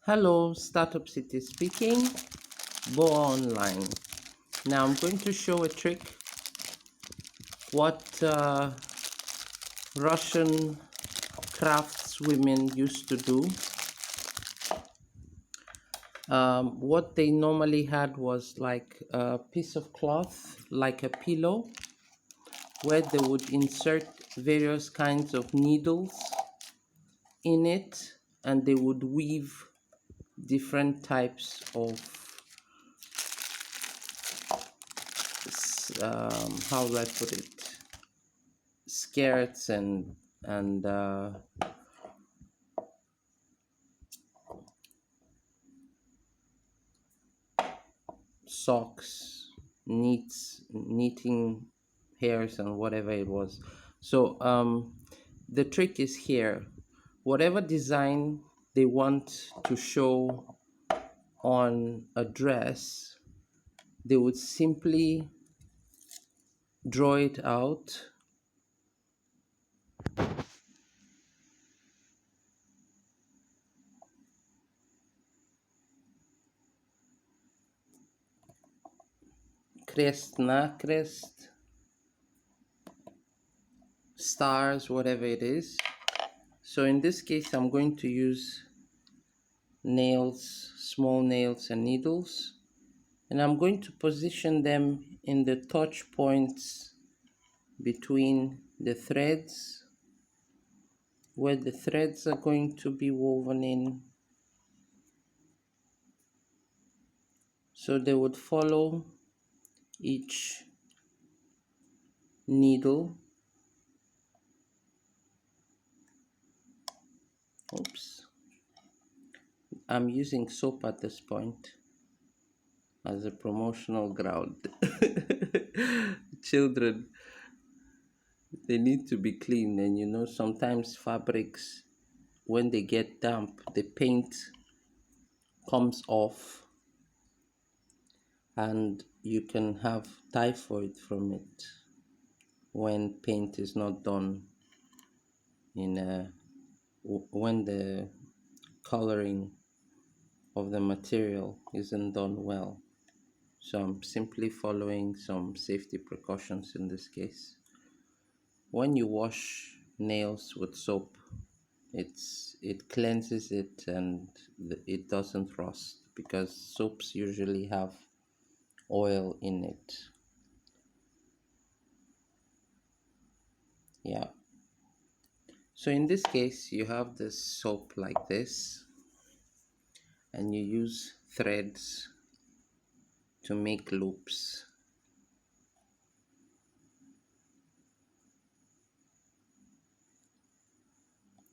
Hello, Startup City speaking. Bo Online. Now I'm going to show a trick what Russian craftswomen used to do. What they normally had was like a piece of cloth, like a pillow, where they would insert various kinds of needles in it, and they would weave different types of how do I put it, skirts and socks, knitting hairs and whatever it was. So the trick is here. Whatever design they want to show on a dress, they would simply draw it out, crest na crest, stars, whatever it is. So in this case, I'm going to use nails, small nails and needles, and I'm going to position them in the touch points between the threads, where the threads are going to be woven in, so they would follow each needle. Oops, I'm using soap at this point as a promotional ground. Children, they need to be clean, and sometimes fabrics, when they get damp, the paint comes off and you can have typhoid from it when paint is not done in a when the coloring of the material isn't done well. So I'm simply following some safety precautions in this case. When you wash nails with soap, it cleanses it and it doesn't rust, because soaps usually have oil in it. Yeah. So in this case, you have this soap like this, and you use threads to make loops.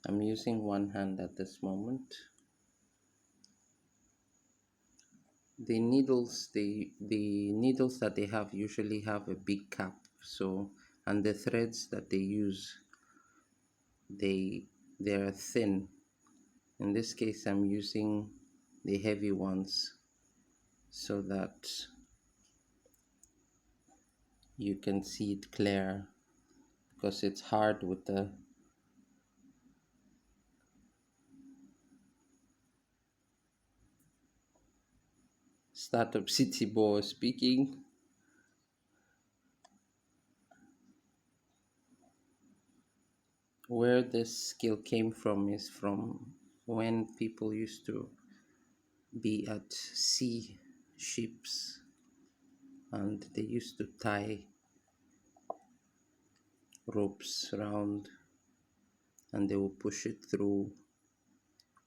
I'm using one hand at this moment. The needles that they have usually have a big cap, so, and the threads that they use, they're thin. In this case, I'm using the heavy ones so that you can see it clear, because it's hard with the Startup City boy speaking. Where this skill came from is from when people used to be at sea ships, and they used to tie ropes around, and they will push it through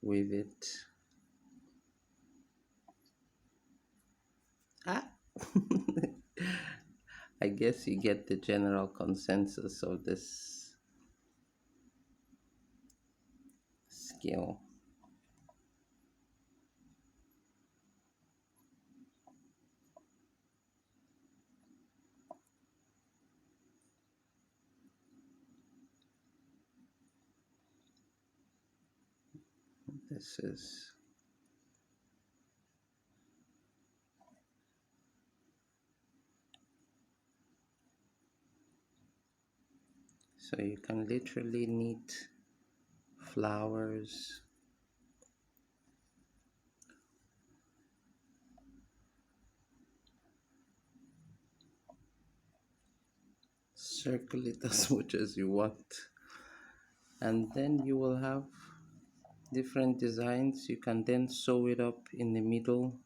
with it. Ah. I guess you get the general consensus of this skill. This is so you can literally knit flowers circle it as much as you want, and then you will have different designs. You can then sew it up in the middle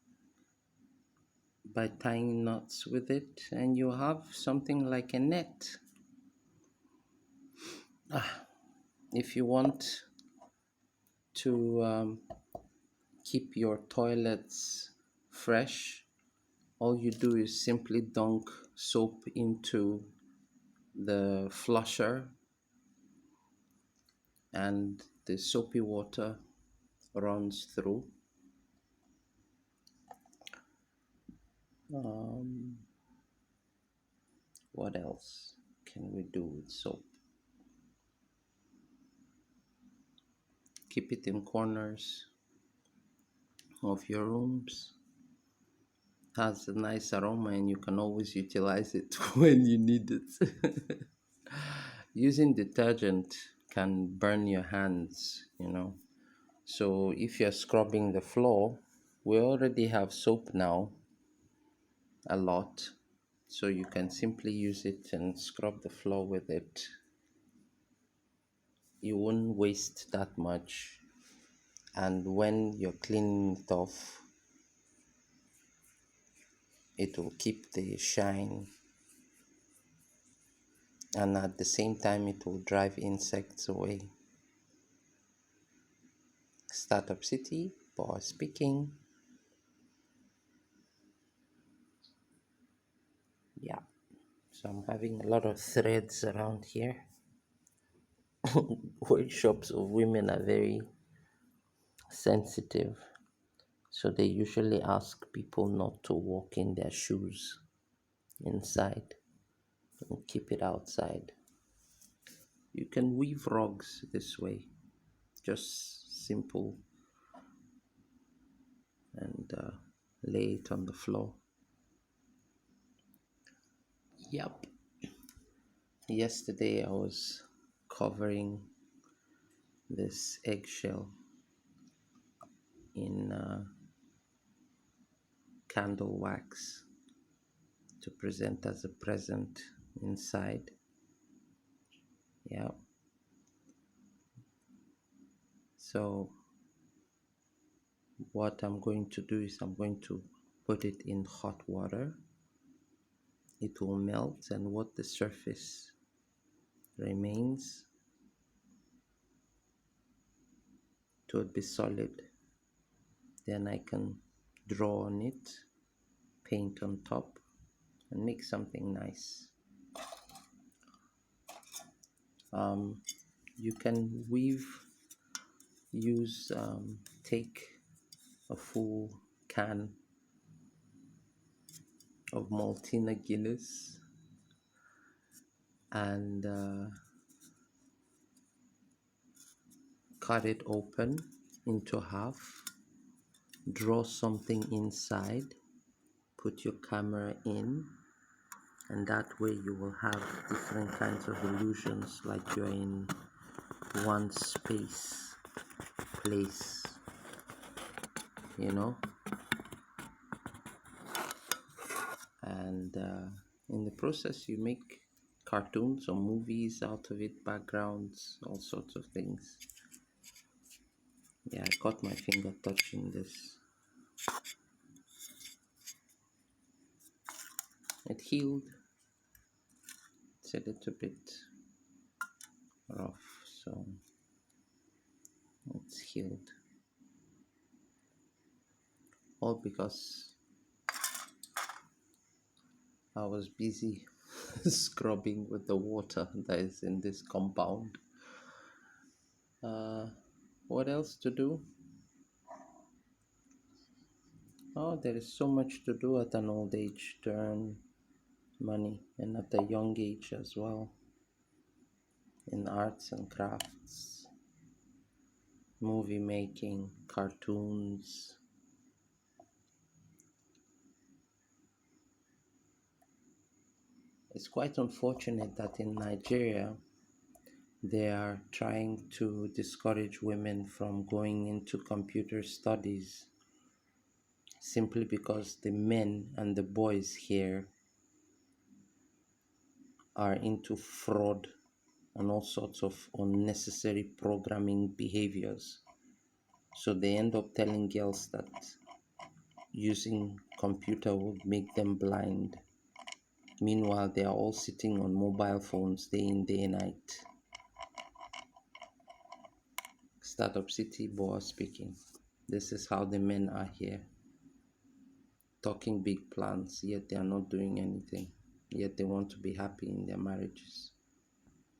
by tying knots with it, and you have something like a net. If you want to keep your toilets fresh, all you do is simply dunk soap into the flusher, and the soapy water runs through. Um, what else can we do with soap? Keep it in corners of your rooms. Has a nice aroma, and you can always utilize it when you need it. Using detergent can burn your hands. So if you're scrubbing the floor, we already have soap now, a lot. So you can simply use it and scrub the floor with it. You won't waste that much. And when you're cleaning it off, it will keep the shine, and at the same time it will drive insects away. Startup City, boss speaking. Yeah, so I'm having a lot of threads around here. Workshops of women are very sensitive, so they usually ask people not to walk in their shoes inside and keep it outside. You can weave rugs this way, just simple, and lay it on the floor. Yep. Yesterday I was covering this eggshell in candle wax to present as a present inside. Yeah. So what I'm going to do is I'm going to put it in hot water. It will melt, and what the surface remains to be solid. Then I can draw on it, paint on top, and make something nice. Um, you can take a full can of Maltina Guinness and cut it open into half, draw something inside, put your camera in, and that way you will have different kinds of illusions, like you're in one space place, you know. And in the process you make cartoons or movies out of it, backgrounds, all sorts of things. Yeah, I got my finger touching this. It healed. It's a little bit rough, so it's healed. All because I was busy scrubbing with the water that is in this compound. Uh, what else to do? Oh, there is so much to do at an old age to earn money, and at a young age as well, in arts and crafts, movie making, cartoons. It's quite unfortunate that in Nigeria they are trying to discourage women from going into computer studies simply because the men and the boys here are into fraud and all sorts of unnecessary programming behaviors. So they end up telling girls that using computer would make them blind. Meanwhile, they are all sitting on mobile phones day in, day and night. Startup City Boa speaking. This is how the men are here, talking big plans, yet they are not doing anything. Yet they want to be happy in their marriages.